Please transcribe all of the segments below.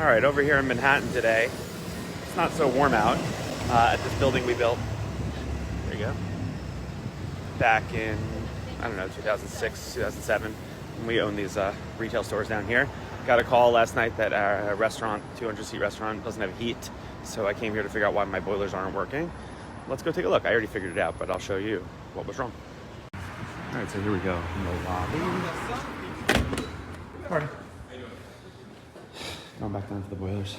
All right, over here in Manhattan today, it's not so warm out at this building we built. There you go. Back in, I don't know, 2006, 2007, when we owned these retail stores down here. Got a call last night that our restaurant, 200-seat restaurant, doesn't have heat. So I came here to figure out why my boilers aren't working. Let's go take a look. I already figured it out, but I'll show you what was wrong. All right, so here we go in the lobby. Pardon. Going back down to the boilers.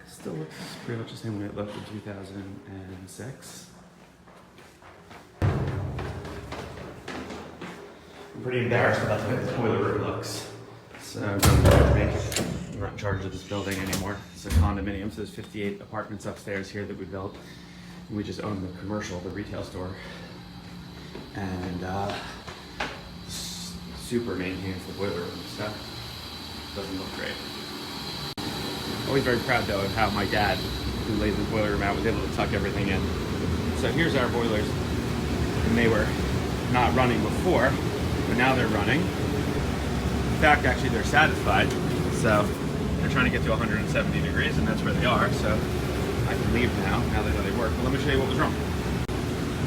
Still looks pretty much the same way it looked in 2006. I'm pretty embarrassed about the way this boiler room looks. So don't judge me. I'm not in charge of this building anymore. It's a condominium, so there's 58 apartments upstairs here that we built. And we just own the commercial, the retail store. And super maintains the boiler room stuff. Doesn't look great. Always very proud though of how my dad, who laid the boiler room out, was able to tuck everything in. So here's our boilers, and they were not running before, but now they're running. In fact, actually they're satisfied. So they're trying to get to 170 degrees, and that's where they are. So I can leave now that they work. But let me show you what was wrong.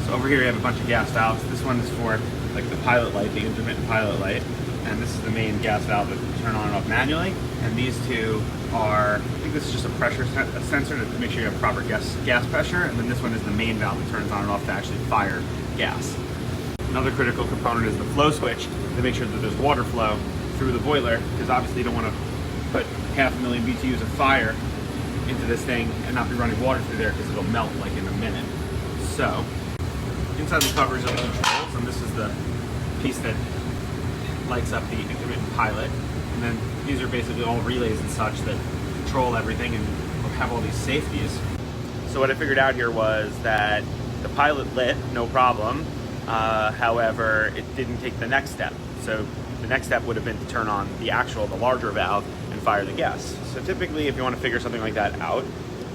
So over here you have a bunch of gas valves. This one is for like the pilot light, the intermittent pilot light. And this is the main gas valve that you turn on and off manually. And these two are, I think this is just a pressure sensor to make sure you have proper gas pressure. And then this one is the main valve that turns on and off to actually fire gas. Another critical component is the flow switch to make sure that there's water flow through the boiler, because obviously you don't want to put 500,000 BTUs of fire into this thing and not be running water through there, because it'll melt like in a minute. So inside the covers are the controls, and this is the piece that lights up the intermittent pilot. And then these are basically all relays and such that control everything and have all these safeties. So what I figured out here was that the pilot lit, no problem. However, it didn't take the next step. So the next step would have been to turn on the larger valve and fire the gas. So typically, if you want to figure something like that out,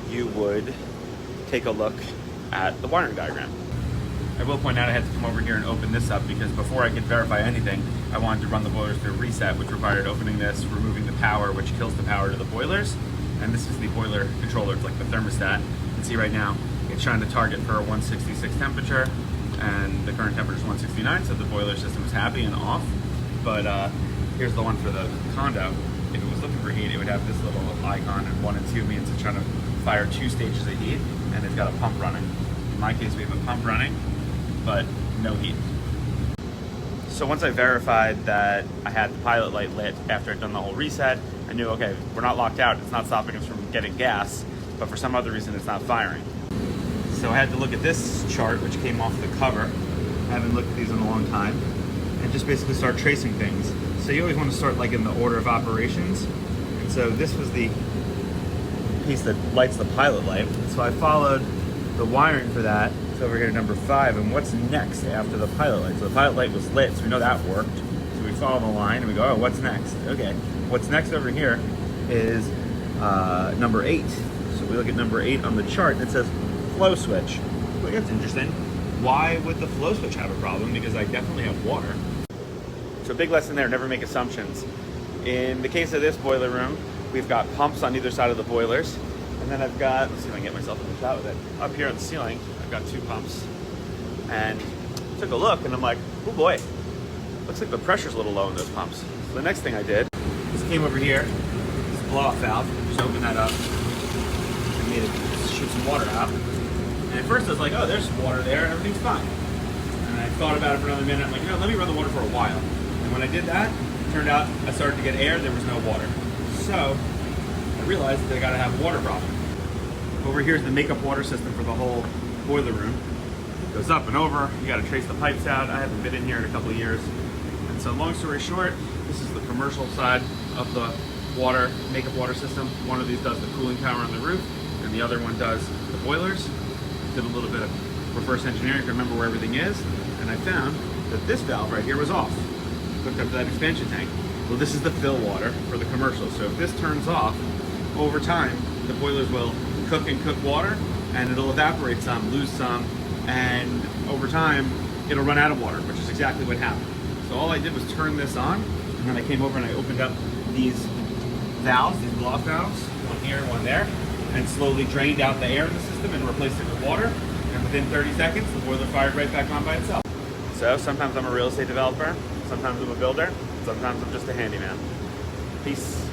you would take a look at the wiring diagram. I will point out I had to come over here and open this up, because before I could verify anything, I wanted to run the boilers through a reset, which required opening this, removing the power, which kills the power to the boilers. And this is the boiler controller, it's like the thermostat. You can see right now, it's trying to target for a 166 temperature, and the current temperature is 169, so the boiler system is happy and off. But here's the one for the condo. If it was looking for heat, it would have this little icon, and 1 and 2 means it's trying to fire 2 stages of heat, and it's got a pump running. In my case, we have a pump running, but no heat. So once I verified that I had the pilot light lit after I'd done the whole reset, I knew, okay, we're not locked out, it's not stopping us from getting gas, but for some other reason it's not firing. So I had to look at this chart, which came off the cover. I haven't looked at these in a long time, and just basically start tracing things. So you always want to start like in the order of operations. And so this was the piece that lights the pilot light. So I followed the wiring for that. It's over here, number 5. And what's next after the pilot light? So the pilot light was lit, so we know that worked. So we follow the line and we go, oh, what's next? Okay, what's next over here is number 8. So we look at number 8 on the chart, and it says flow switch. Well, that's interesting. Why would the flow switch have a problem? Because I definitely have water. So a big lesson there, never make assumptions. In the case of this boiler room, we've got pumps on either side of the boilers. And then I've got, let's see if I can get myself in the shot with it. Up here on the ceiling, I've got 2 pumps. And I took a look and I'm like, oh boy, looks like the pressure's a little low in those pumps. So the next thing I did is came over here, this blow-off valve, just opened that up and made it shoot some water out. And at first I was like, oh, there's water there, everything's fine. And I thought about it for another minute. I'm like, you know, let me run the water for a while. And when I did that, it turned out I started to get air, there was no water. So I realized that I gotta have a water problem. Over here's the makeup water system for the whole boiler room. It goes up and over, you gotta trace the pipes out. I haven't been in here in a couple of years. And so long story short, this is the commercial side of the makeup water system. One of these does the cooling tower on the roof, and the other one does the boilers. Did a little bit of reverse engineering to remember where everything is, and I found that this valve right here was off, hooked up to that expansion tank. Well, this is the fill water for the commercial, so if this turns off, over time, the boilers will cook and cook water, and it'll evaporate some, lose some, and over time, it'll run out of water, which is exactly what happened. So all I did was turn this on, And then I came over and I opened up these valves, these block valves, one here and one there, and slowly drained out the air in the system and replaced it with water. And within 30 seconds, the boiler fired right back on by itself. So sometimes I'm a real estate developer, sometimes I'm a builder, sometimes I'm just a handyman. Peace.